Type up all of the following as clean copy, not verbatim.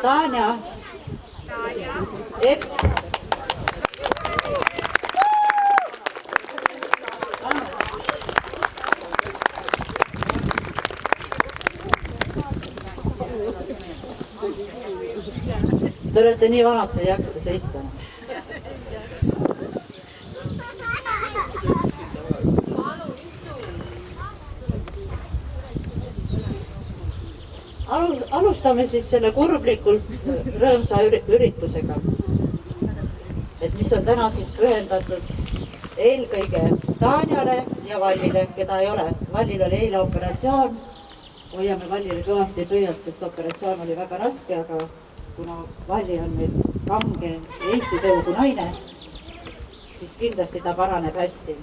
Tanja, Epp. Te olete nii vanad, te ei jaksa seista. Alustame siis selle kurblikult rõõmsa üritusega, et mis on täna siis pühendatud eelkõige Tanjale ja Vallile, keda ei ole. Vallil oli eile operatsioon, hoiame Vallile kõvasti pöialt, sest operatsioon oli väga raske, aga kuna Valli on meil kange Eesti tõugu naine, siis kindlasti ta paraneb hästi.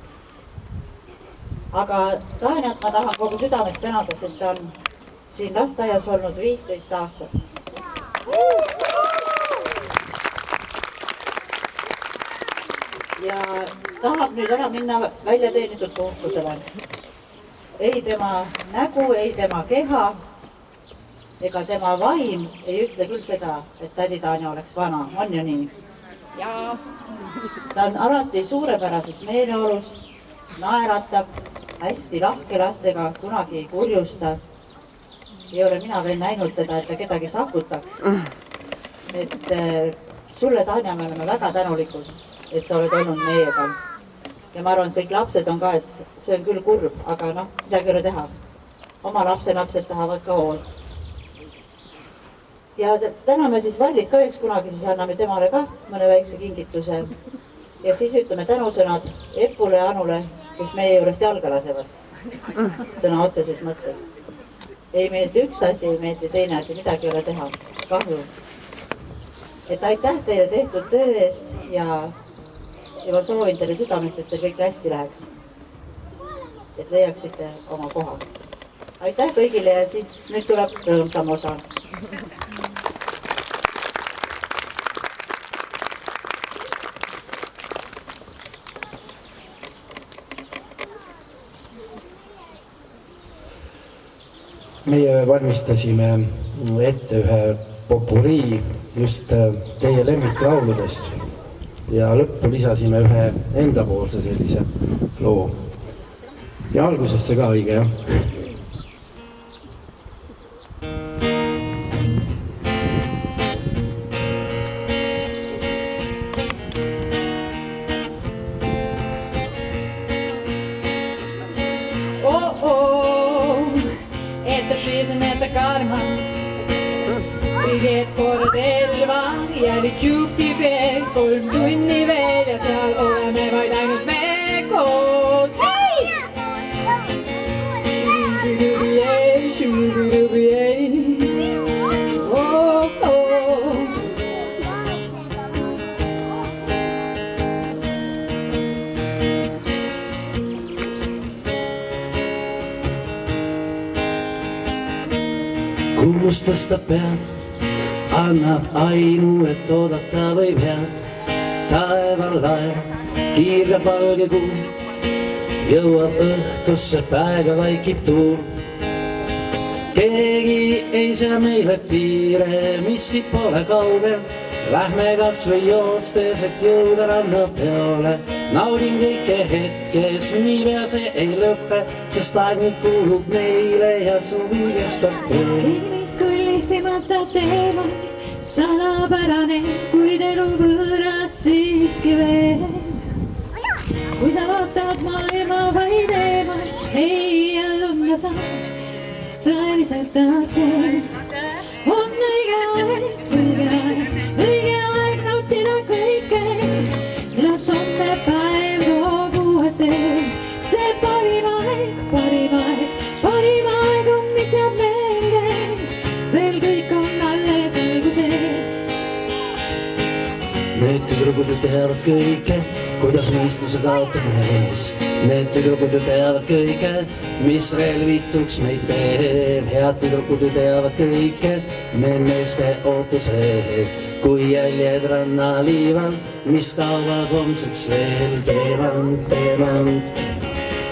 Aga Tanjat ma tahan kogu südamest tänada, sest ta on siin lasteaias olnud 15 aastat. Ja tahab nüüd ära minna välja teenitud puhkusele. Ei tema nägu, ei tema keha ega tema vaim ei ütle küll seda, et tädi Tanja oleks vana. On ju nii? Jaa. Ta on alati suurepärases meeleolus, naeratab, hästi lahke lastega, kunagi ei kurjusta. Ei ole mina veel näinud teda, et ta kedagi sakutaks. Et sulle, Tanja, me oleme väga tänulikud, et sa oled olnud meiega. Ja ma arvan, et kõik lapsed on ka, et see on küll kurb, aga noh, midagi ei ole teha. Oma lapsed tahavad ka hoolt. Ja täname siis Vallit ka üks kunagi, siis anname temale ka mõne väikse kingituse. Ja siis ütleme tänusõnad Epule ja Anule, kes meie juurest jalga lasevad. Sõna otseses mõttes. Ei meeldi üks asi, ei meeldi teine asi, midagi ei ole teha. Kahju. Et aitäh teile tehtud töö eest ja ma soovin teile südamest, et teil kõik hästi läheks. Et leiaksite oma koha. Aitäh kõigile ja siis nüüd tuleb rõõmsam osa. Meie valmistasime ette ühe popurii just teie lemmiklauludest ja lõppu lisasime ühe endapoolse sellise loo. Ja algusesse ka õige, jah? Kõiget kord elva jäli tšuki veel 3 tunni veel ja seal oleme vaid ainult me koos. Hei! Šubirubiei, šubirubiei. Oh, oh. Kuulustas ta pead, annab aimu, et oodata võib head. Taeval laev, kiirgab valge kuu, jõuab õhtusse, päeva vaikib tuul. Keegi ei sea meile piire, miskit pole kaugel. Lähme kas või joostes, et jõuda rannapeole. Naudin kõike hetkes, niipea see ei lõppe, sest aeg nüüd kuulub meile ja suvi kestab veel. Kui lihvimata teema, salapärane, kuid elu võõras siiski veel. Kui sa vaatad maailma vaid eemal, ei jalunda sa, mis tõeliselt on sees. On õige aeg nautida kõike, las homme päev loobu ette. See parim aeg, mis jääb meelde, veel kõik on alles õiguses. Need tüdrukud ju teavad kõike, kuidas mõistuse kaotab mees. Need tüdrukud ju teavad kõike, mis relvituks meid teeb. Head tüdrukud ju teavad kõike, me meeste ootused. Kui jäljed rannaliival, mis kaovad homseks veel teevad.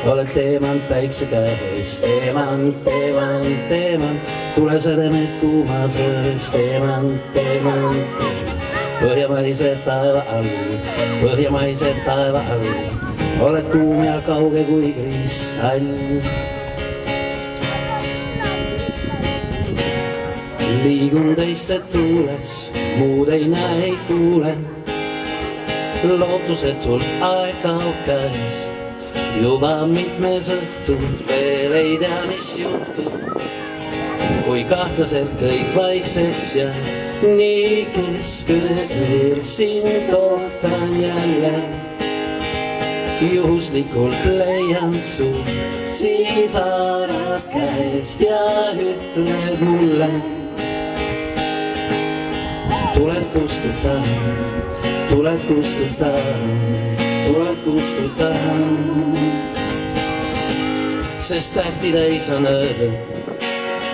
oled teemant päikse käes, teemant, teemant, teemant, tulesedemed kuumas öös, teemant, teemant, põhjamaised taeva all, põhjamaised taeva all, oled kuum ja kauge kui kristall. Liigun teiste tuules, muud ei näe, ei kuule, lootusetult aeg kaob käest, juba mitmes õhtul veel ei tea, mis juhtub, kui kahtlaselt kõik vaikseks jääb, nii keskööl sind kohtan jälle. Juhuslikult leian su, siis haarad käest ja ütled mulle, tuled kustutan, tuled kustutan, tuled kustutan. Sest tähti täis on öö,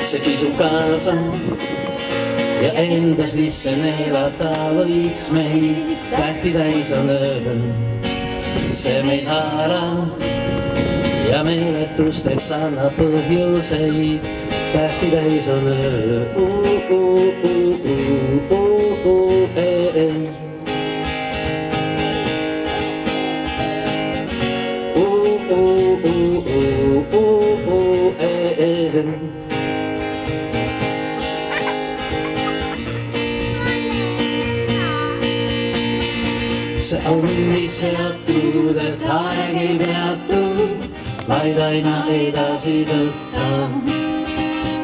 see kisub kaasa ja endas sisse neelata võiks meid. Tähti täis on öö, see meid haarab ja meeletusteks annab põhjuseid. Tähti täis on öö, see on nii seotud, et aeg ei peatu, vaid aina edasi võtta.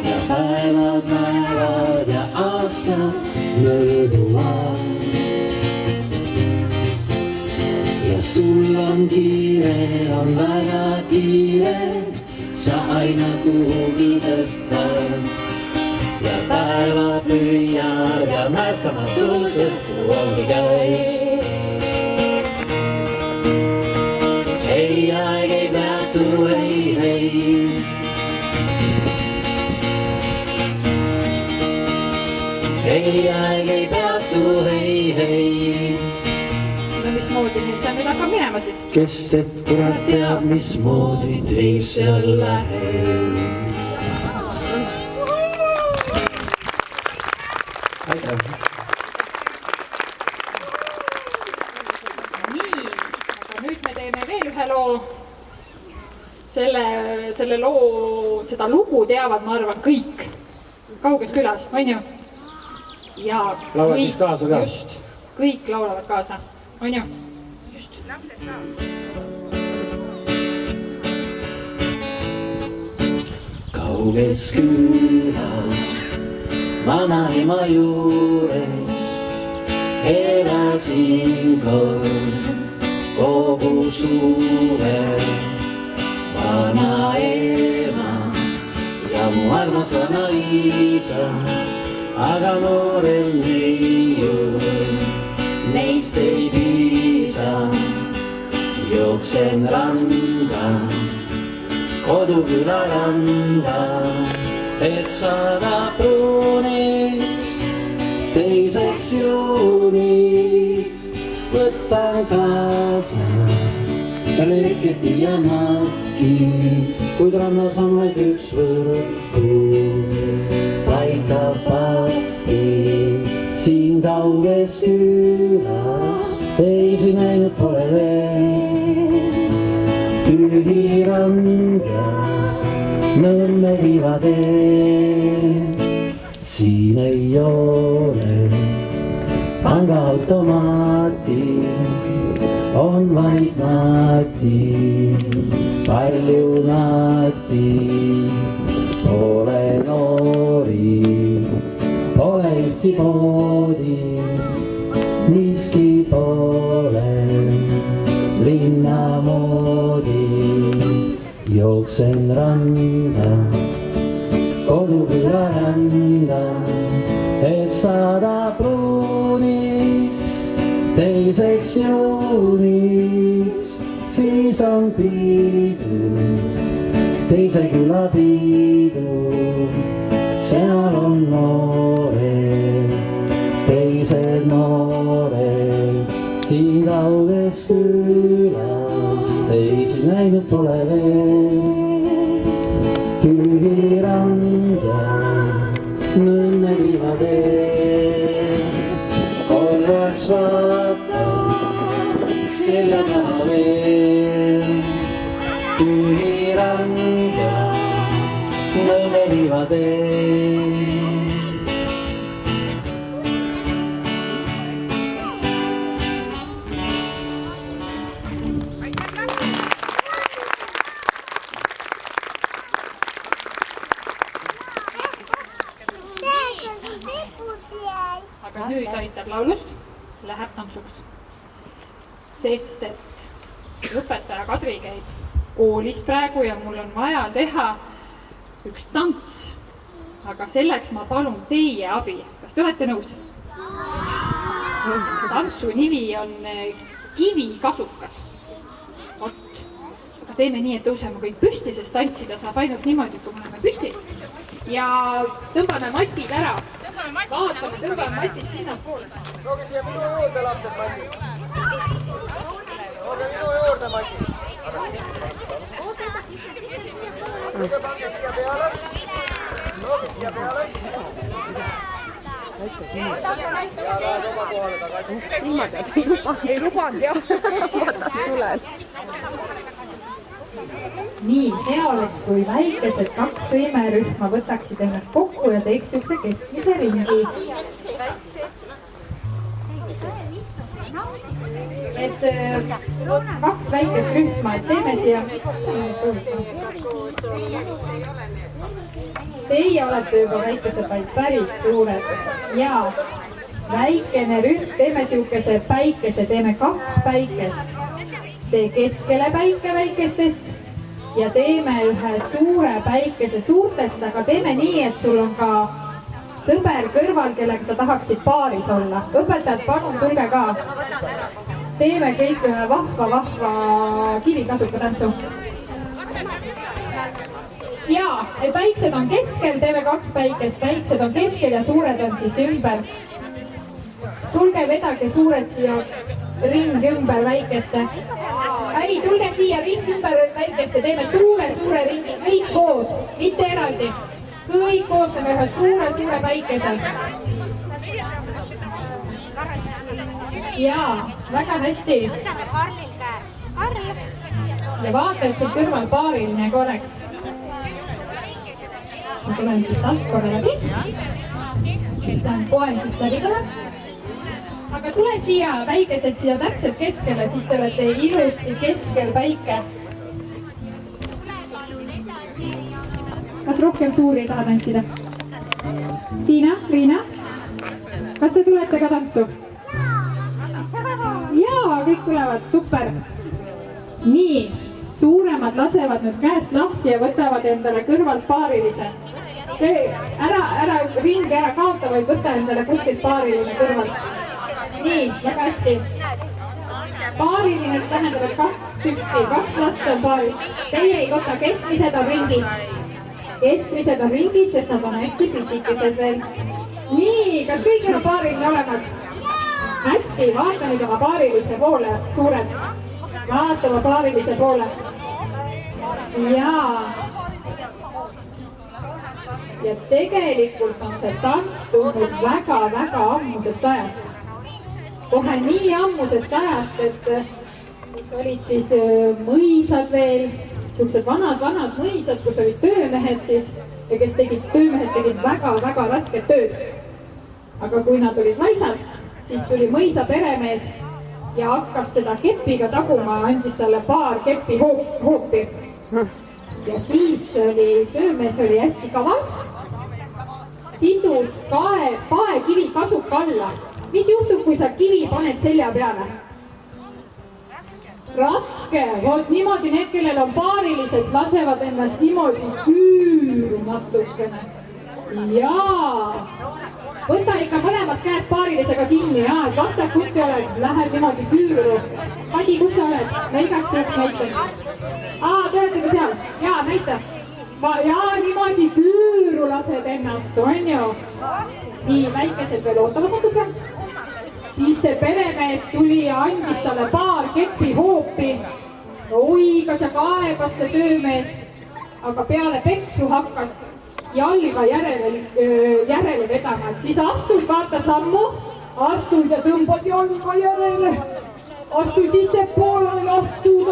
Ja päevad näevad ja aastad mööduvad. Ja sul on kiire, on väga kiire, sa aina kuhugi tõttad. Ja päevad püüad ja märkamatult õhtu ongi käis. Ei, aeg ei peatu, ei, ei. Ei, aeg ei peatu, ei, ei. No mismoodi nüüd sa nüüd hakkab minema siis? Kes teeb kurat teab, mismoodi teil seal läheb. Aitäh. Nii, aga nüüd me teeme veel ühe loo. Selle loo, seda lugu teavad, ma arvan, kõik Kauges külas, on ju? Ja Laulad siis kaasa ka? Just, kõik laulavad kaasa, on ju? Just. Kauges külas vanaema juures elasin kogu suve. Vanaema ja mu armas vanaisa, aga noorel neiu neist ei piisa. Jooksen randa, koduküla randa, et saada pruuniks teiseks juuniks. Võtan kaasa leketi ja makki, kuid rannas on vaid üks võrku. Aitab pappi siin Kauges külas, teisi näinud pole veel. Tühi rand ja Nõmme viivatee, siin ei ole pangaautomaati, on vaid naati, palju naati. Pole noori, pole ühtki poodi, miski pole linna moodi. Jooksen randa, koduküla randa, et saada pruuniks teiseks juuniks. Siis on piidu, teise küla piidu, seal on noored, teised noored. Siin Kauges külas teisi näinud pole veel. Tühi rand ja nõnne liivatee. Korraks vaatan selja taha veel. Tühi rand ja nõnne liivatee. Aga nüüd aitab laulust, läheb tantsuks. Sest et õpetaja Kadri käib koolis praegu ja mul on vaja teha üks tants. Aga selleks ma palun teie abi. Kas te olete nõus? Tantsu nimi on kivikasukas. Vot. Aga teeme nii, et tõuseme kõik püsti, sest tantsida saab ainult niimoodi, kui me oleme püsti. Ja tõmbame matid ära. Vaatame, tõmbame matid sinna poole. Tooge siia minu juurde, lapsed, matid. Tooge minu juurde, matid. Tooge pange siia peale. Tooge siia peale. Ja lähed oma kohale tagasi. Ei lubanud jah, tulen. Nii, hea oleks, kui väikesed 2 sõimerühma võtaksid ennast kokku ja teeks siukse keskmise ringi. Et 2 väikest rühma, et teeme siia. Teie olete juba väikesed, vaid päris suured. Ja väikene rühm, teeme siukese päikese, teeme 2 päikest. Tee keskele päike väikestest. Ja teeme ühe suure päikese suurtest, aga teeme nii, et sul on ka sõber kõrval, kellega sa tahaksid paaris olla. Õpetajad, palun tulge ka. Teeme kõik ühe vahva kivikasuka tantsu. Ja, väiksed on keskel, teeme 2 päikest. Väiksed on keskel ja suured on siis ümber. Tulge, vedage suured siia ring ümber väikeste. Ei, tulge siia ring ümber väikeste, teeme suure ringi, kõik koos, mitte eraldi. Kõik koos teeme ühe suure päikese. Jaa, väga hästi. Ja vaata, et sul kõrval paariline korraks. Ma tulen siit alt korra läbi. Koen siit läbi tuleb. Aga tule siia väikesed siia täpselt keskele, siis te olete ilusti keskel päike. Kas rohkem suuri ei taha tantsida? Tiina, Riina, kas te tulete ka tantsu? Jaa, kõik tulevad, super. Nii, suuremad lasevad nüüd käest lahti ja võtavad endale kõrvalt paarilise. Ära ringi ära kaota, vaid võta endale kuskilt paariline kõrvalt. Nii, väga hästi. Paariline tähendab, et 2 tükki, 2 last on paaril. Teie ei võta, keskmised on ringis. Keskmised on ringis, sest nad on hästi pisikesed veel. Nii, kas kõigil on paariline olemas? Hästi, vaata nüüd oma paarilise poole, suured. Vaata oma paarilise poole. Jaa. Ja tegelikult on see tants tulnud väga ammusest ajast. Kohe nii ammusest ajast, et olid siis mõisad veel, siuksed vanad mõisad, kus olid töömehed siis ja kes töömehed tegid väga rasket tööd. Aga kui nad olid laisad, siis tuli mõisa peremees ja hakkas teda kepiga taguma, andis talle paar kepi hoopi. Ja siis töömees oli hästi kaval, sidus paekivi kasuka alla. Mis juhtub, kui sa kivi paned selja peale? Raske, vot niimoodi need, kellel on paarilised, lasevad ennast niimoodi küürumatukene. Jaa, võta ikka mõlemas käes paarilisega kinni, jaa, et vastakuti oled, lähed niimoodi küüru. Kadi, kus sa oled? Ma igaks juhuks näitan. Te olete ka seal? Jaa, näita. Jaa, niimoodi küüru lased ennast, on ju? Nii, väikesed veel ootavad natuke. Siis see peremees tuli ja andis talle paar kepi hoopi oigas ja kaebas see töömees, aga peale peksu hakkas jalga järele vedama, et siis astud, vaata sammu, astud ja tõmbad jalga järele. Astu sissepoole, astud,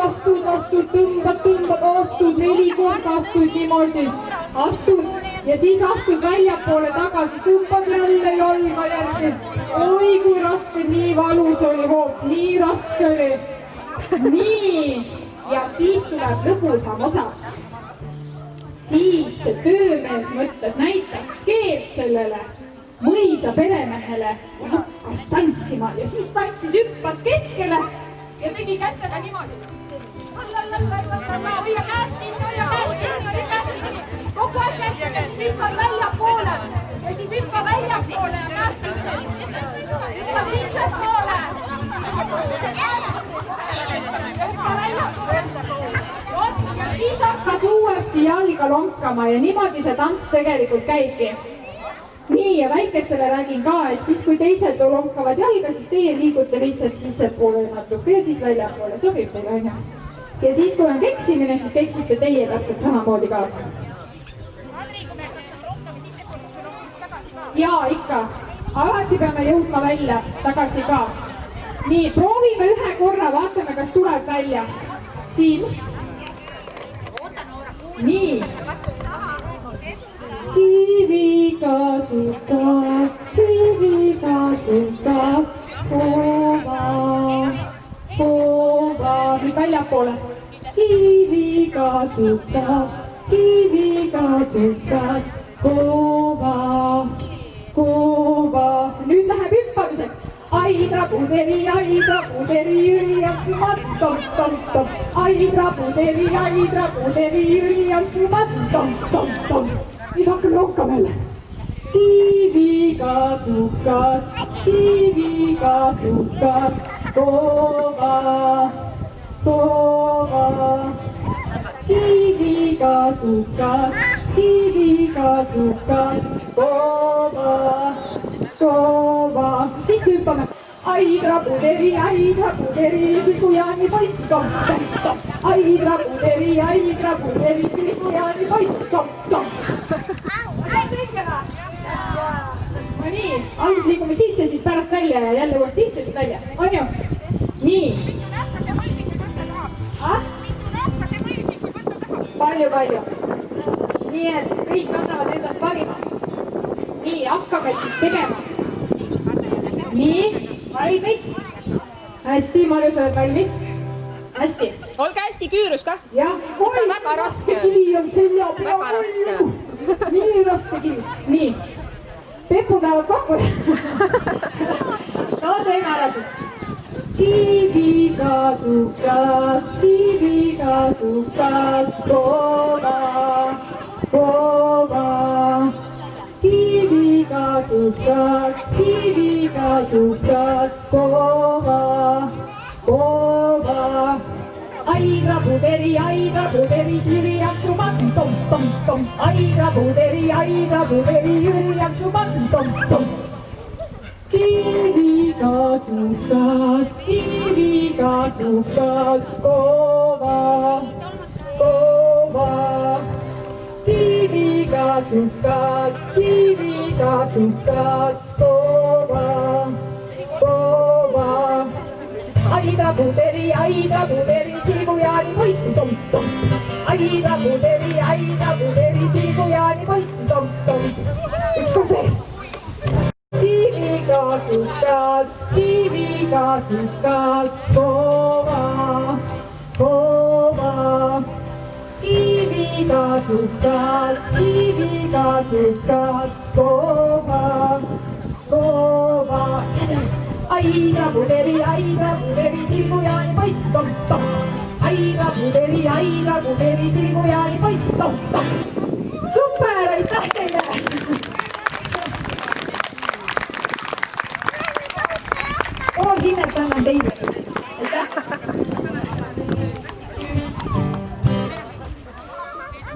tõmbad, astud, 4 korda astud niimoodi, astud ja siis astud väljapoole tagasi, tõmbad jälle jalga järgi. Oi, kui raske, nii valus oli hoop, nii raske oli. Nii, ja siis tuleb lõbusam osa. Siis see töömees mõtles, näitas keelt sellele mõisa peremehele ja hakkas tantsima ja siis tantsis, hüppas keskele ja tegi kätega niimoodi. Hoia käest kinni, kogu aeg käest kinni, siis hüppad väljapoole ja siis hüppa väljapoole ja käest kinni. Hüppa sissepoole. Hüppa väljapoole. Ja siis hakkas uuesti jalga lonkama ja niimoodi see tants tegelikult käibki. Nii, ja väikestele räägin ka, et siis kui teised lonkavad jalga, siis teie liigute lihtsalt sissepoole natuke ja siis väljapoole, sobib teile, on ju? Ja siis, kui on keksimine, siis keksite teie täpselt samamoodi kaasa. Jaa, ikka. Alati peame jõudma välja tagasi ka. Nii, proovime ühe korra, vaatame, kas tuleb välja. Siin. Nii. Kiviga sukas, hoova, nüüd väljapoole. Kiviga sukas, hoova. Nüüd läheb hüppamiseks. Aidra puderi, Jüri Jantsumat, tom. Aidra puderi, Jüri Jantsumat, tom. Nüüd hakkame rohkama jälle. Kiviga sukas, hoova. Kiviga sukas, hoova. Siis hüppame. Aidra puderi, Silgujaani poiss, tom. Aidra puderi, Silgujaani poiss, tom. No nii, alguses liigume sisse, siis pärast välja ja jälle uuesti sisse, siis välja, on ju? Nii. Palju. Nii, et kõik annavad endast parima. Nii, hakkame siis tegema. Nii, valmis. Hästi, Marju, sa oled valmis? Hästi. Olge hästi küürus ka. Jah, väga raske. Kivi on selja peal. Väga raske. Nii raske kivi. Nii. Peppu peavad kokku. No, teeme ära siis. Kiviga sukas, hoova. Kiviga sukas, hoova. Aidra puderi, Jüri Jantsumat, tom. Aidra puderi, Jüri Jantsumat, tom. Kiviga sukas, hoova. Kiviga sukas, hoova. Aidra puderi, Silgujaani poiss, tom. Aidra puderi, Silgujaani poiss, tom. Üks kord veel. Kiviga sukas, hoova. Kiviga sukas, hoova. Aidra puderi, Silgujaani poiss, tom. Aidra puderi, Silgujaani poiss, tom. Super, aitäh teile! Hinnet annan teile siis. Aitäh!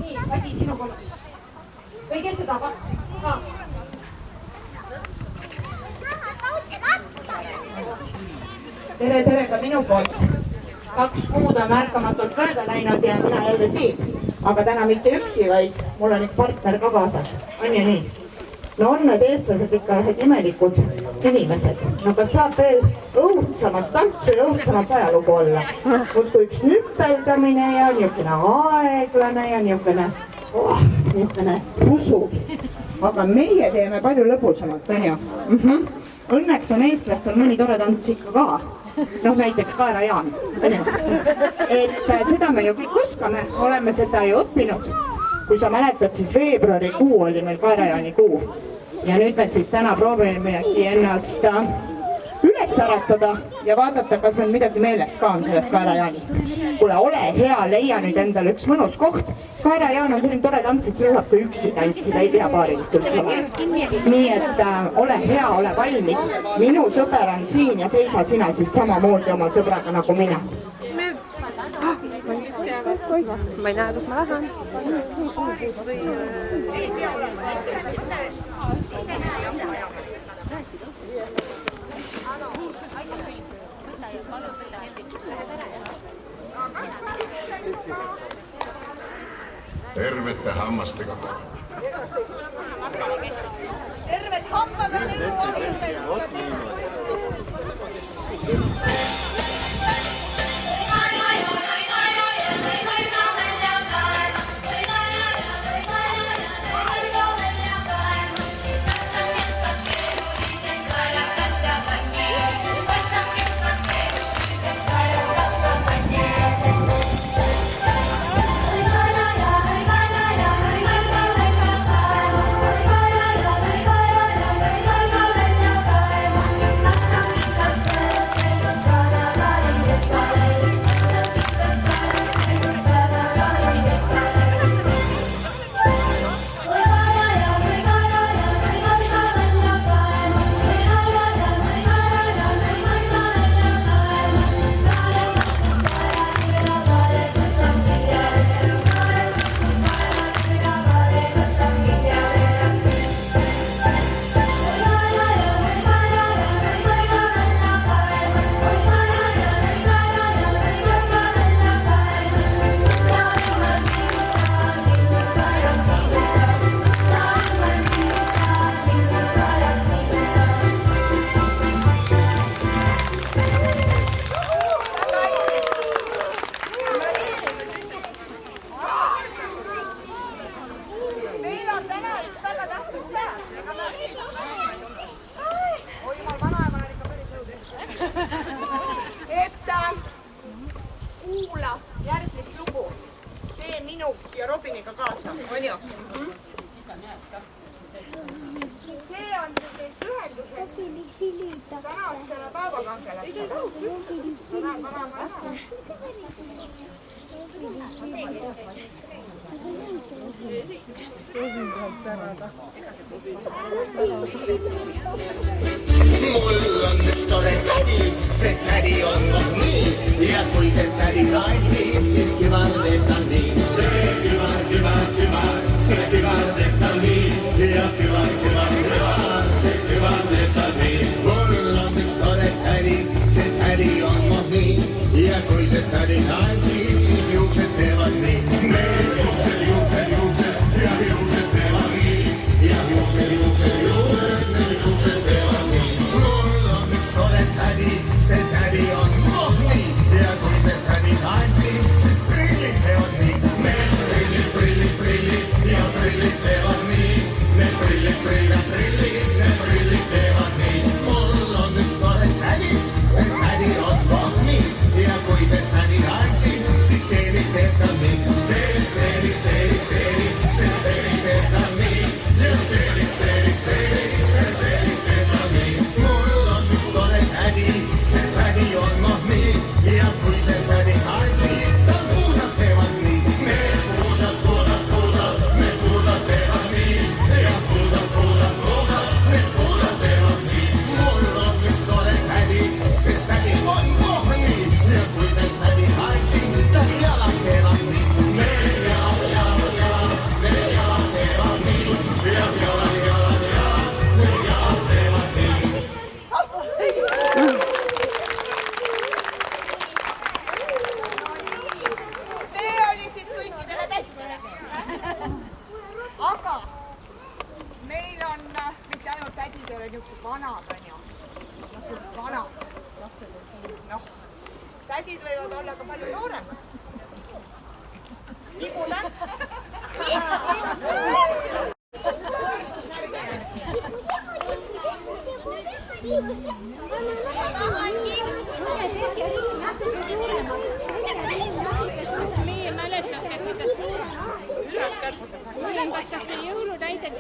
Nii, Kadi, sinu kolmist. Või kes seda tahab? Tere ka minu poolt. 2 kuud on märkamatult mööda läinud ja mina jälle siin. Aga täna mitte üksi, vaid mul on üks partner ka kaasas. On ju nii? No on need eestlased ikka ühed imelikud inimesed. No kas saab veel õudsamat tantsu ja õudsamat ajalugu olla? Kui üks nüpeldamine ja niisugune aeglane ja niisugune pusu. Aga meie teeme palju lõbusamalt, on ju? Õnneks on eestlastel mõni tore tants ikka ka. Noh, näiteks Kaera-Jaan, on ju? Et seda me ju kõik oskame, oleme seda ju õppinud. Kui sa mäletad, siis veebruarikuu oli meil Kaera-Jaani kuu. Ja nüüd me siis täna proovimegi ennast üles äratada ja vaadata, kas meil midagi meeles ka on sellest Kaera-Jaanist. Kuule, ole hea, leia nüüd endale üks mõnus koht. Kaera-Jaan on selline tore tants, et seda saab ka üksi tantsida, ei pea paarilist üldse olema. Nii et ole hea, ole valmis. Minu sõber on siin ja seisa sina siis samamoodi oma sõbraga nagu mina. Ma ei näe, kus ma lähen. Tervette hammastega. Tervet hammad on elu valmisel. Kuula järgmist lugu. Tee minu ja Robiniga kaasa, on ju? See on ühenduseks tänastele päevakangelastele. Mul on üks tore tädi, see tädi on nii ja kui see tädi tantsib, siis kübar teeb tal nii. See kübar, see kübar teeb tal nii ja kübar, see kübar teeb tal nii. Mul on üks tore tädi, see tädi on nii ja kui see tädi tantsib, siis juuksed teevad nii. Meil juuksed ja juuksed teevad nii ja juuksed, need juuksed teevad nii. See tädi on nii ja kui see tädi tantsib, siis prillid teevad nii. Meil prillid ja prillid teevad vanad on ju. Vanad. Noh, tädid võivad olla ka palju nooremad. Tibutants. Meie mäletate, kuidas ühendatakse jõulutäidet.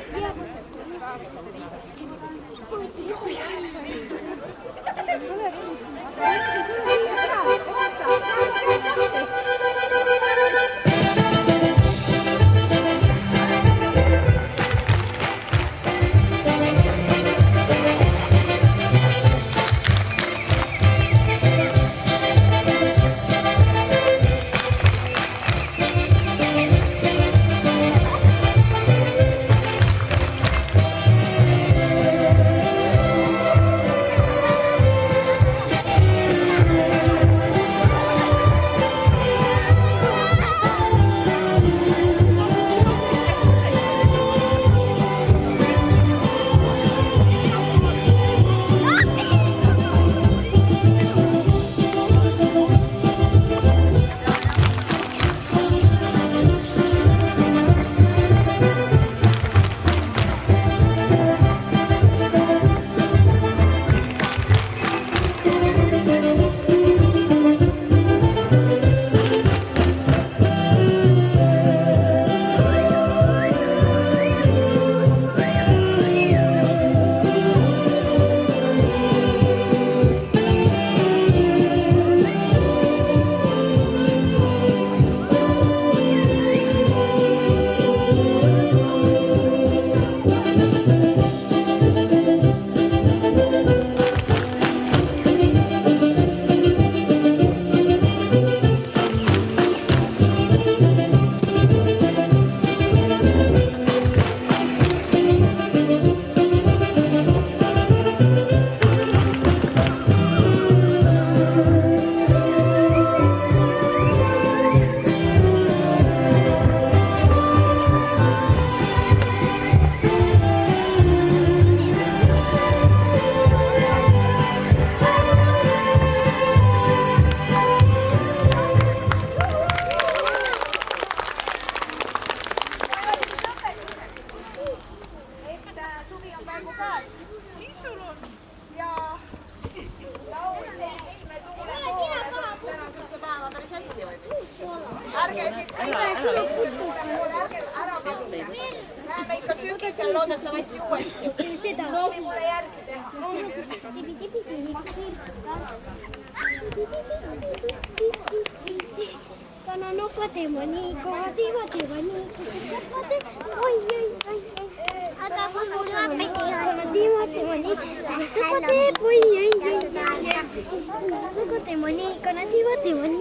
Ärge siis näeme ikka sügisel loodetavasti uuesti. Loogi mulle järgi teha. Kana no patemani, kohati patemani, oi oi oi. Aga kun mulla patemani, oi oi oi. Patemani, kana patemani,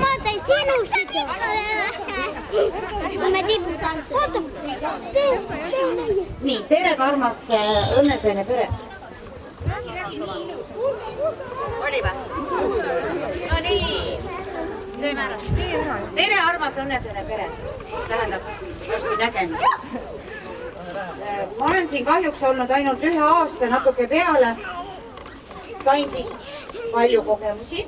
Ma tein sinusid ju. Ma tiputan seda. Nii, tere ka armas õnneseene pere. Oli või? No nii, teeme ära. Tere armas õnneseene pere. Tähendab, varsti nägemist. Ma olen siin kahjuks olnud ainult 1 aasta natuke peale. Sain siin palju kogemusi.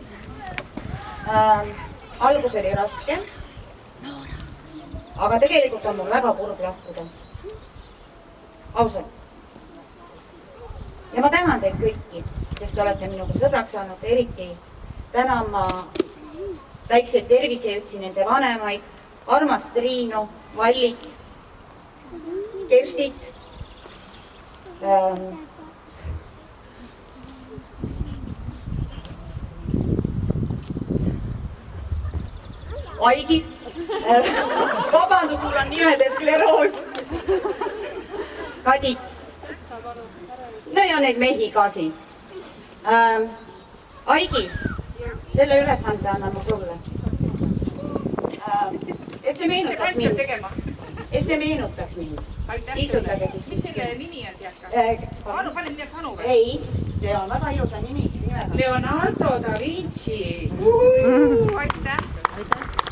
Algus oli raske, aga tegelikult on mul väga kurb lahkuda. Ausalt. Ja ma tänan teid kõiki, kes te olete minuga sõbraks saanud, eriti tänan ma väikseid terviseütsi, nende vanemaid, armast Triinu, Vallit, Kerstit, Aigit, vabandust, mul on nimede skleroos, Kadit, no ja neid mehi ka siin. Aigi, selle ülesande annan ma sulle. Et see meenutaks mind. Et see meenutaks mind. Istutage siis kuskil. Mis selle nimi on, teadka? Anu, pane midagi Anu või? Ei, see on väga ilusa nimi. Leonardo da Vinci. Aitäh.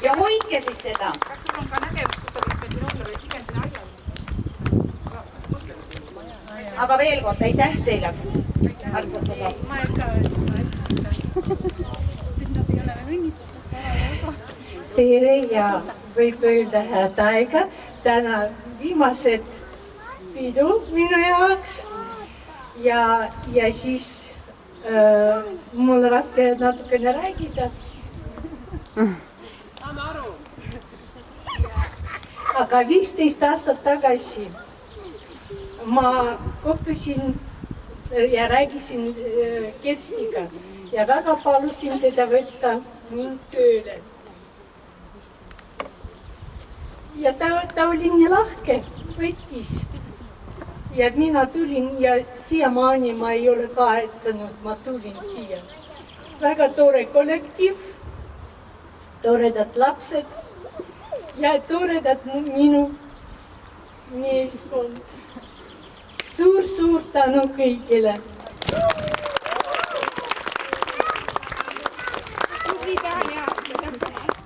Ja hoidke siis seda. Kas sul on ka nägemus, kus ta võiks meil siin olla või pigem siin aial? Aga veel kord, aitäh teile. Armsad sõbrad. Ma ei ka nad ei ole veel õnnitud. Tere ja võib öelda head aega. Täna viimased pidu minu jaoks. Ja siis mul raske natukene räägida. Aga 15 aastat tagasi ma kohtusin ja räägisin Kerstiga ja väga palusin teda võtta mind tööle. Ja ta oli nii lahke, võttis. Ja mina tulin ja siiamaani ma ei ole kahetsenud, ma tulin siia. Väga tore kollektiiv, toredad lapsed ja toredad minu meeskond. Suur tänu kõigile.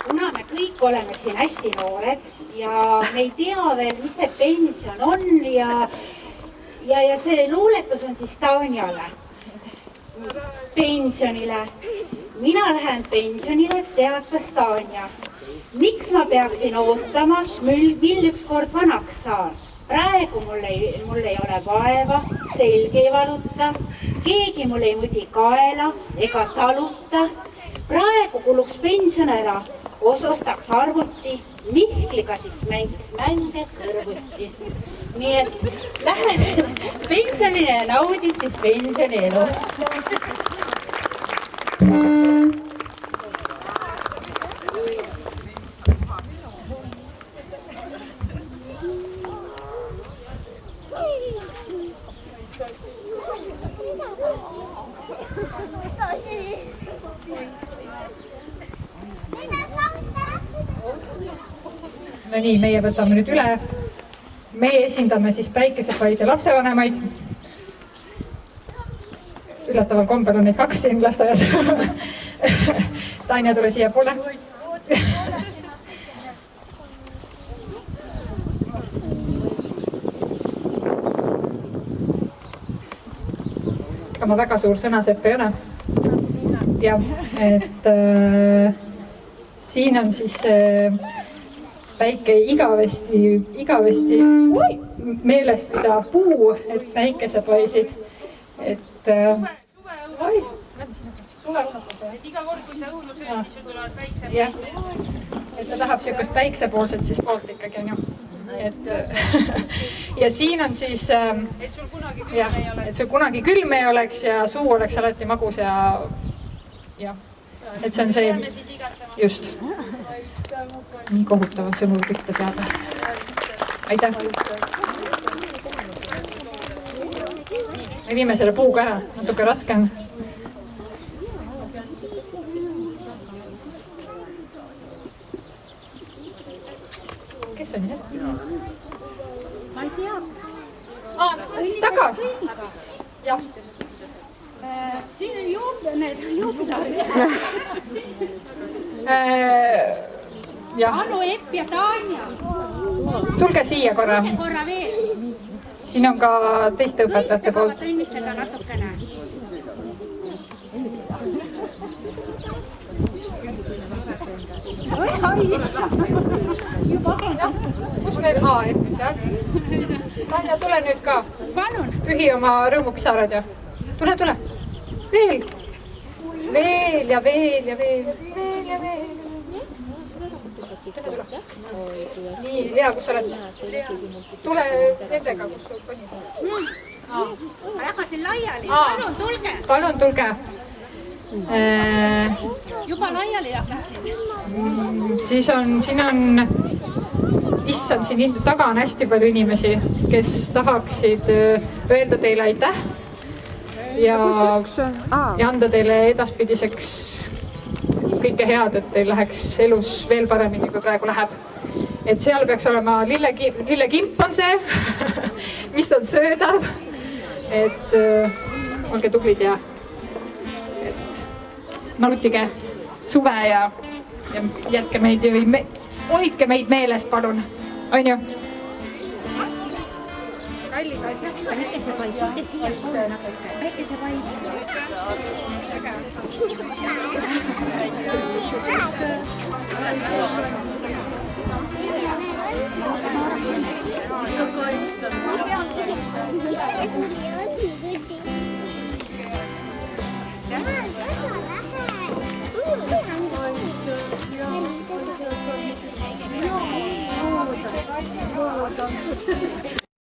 Kuna me kõik oleme siin hästi noored ja me ei tea veel, mis see pension on ja see luuletus on siis Tanjale. Pensionile. Mina lähen pensionile, teatas Tanja. Miks ma peaksin ootama, mil ükskord vanaks saan? Praegu mul ei ole vaeva, selge ei valuta, keegi mul ei mudi kaela ega taluta. Praegu kuluks pension ära, ostaks arvuti, Mihkliga siis mängiks mänge kõrvuti. Nii et lähed pensionile ja naudid siis pensioni elu. No nii, meie võtame nüüd üle. Meie esindame siis Päikesepaide lapsevanemaid. Üllataval kombel on neid 2 siin lasteaias. Tanja, tule siia poole. Aga ma väga suur sõnasepp ei ole. Ja, et siin on siis väike igavesti meeles pida puu, et päikesepoisid, et iga kord, kui sa õunu sööd, siis sul tulevad päiksepoolsed. Et ta tahab siukest päiksepoolset siis poolt ikkagi, on ju. Ja siin on siis, et sul kunagi külm ei oleks ja suu oleks alati magus ja et see on see, just, nii kohutavad sõnul pitta saada. Aitäh! Me viime selle puuga ära, natuke raske on. Kes on jah? Ma ei tea. Siis tagasi. Jah. Siin on juurde need juurde. Anu, Epp ja Tanja. Tulge siia korra. Korra veel. Siin on ka teiste õpetajate poolt. Trennitada natukene. Kus meil Epp seal? Tanja, tule nüüd ka. Pühi oma rõõmupisarad ja tule. Veel. Veel ja veel ja veel. Veel ja veel. Tule. Nii, hea, kus sa oled? Tule nendega, kus sul põhi. Jagasin laiali. Palun tulge. Juba laiali jagasin. Siis on, siin on, issand, siin taga on hästi palju inimesi, kes tahaksid öelda teile aitäh ja anda teile edaspidiseks kõike head, et teil läheks elus veel paremini, kui praegu läheb. Et seal peaks olema lillekimp on see, mis on söödav, et olge tublid ja et nautige suve ja jätke meid ja hoidke meid meelest, palun, on ju? Päikesepaid, mitte siia poole. Päikesepaid.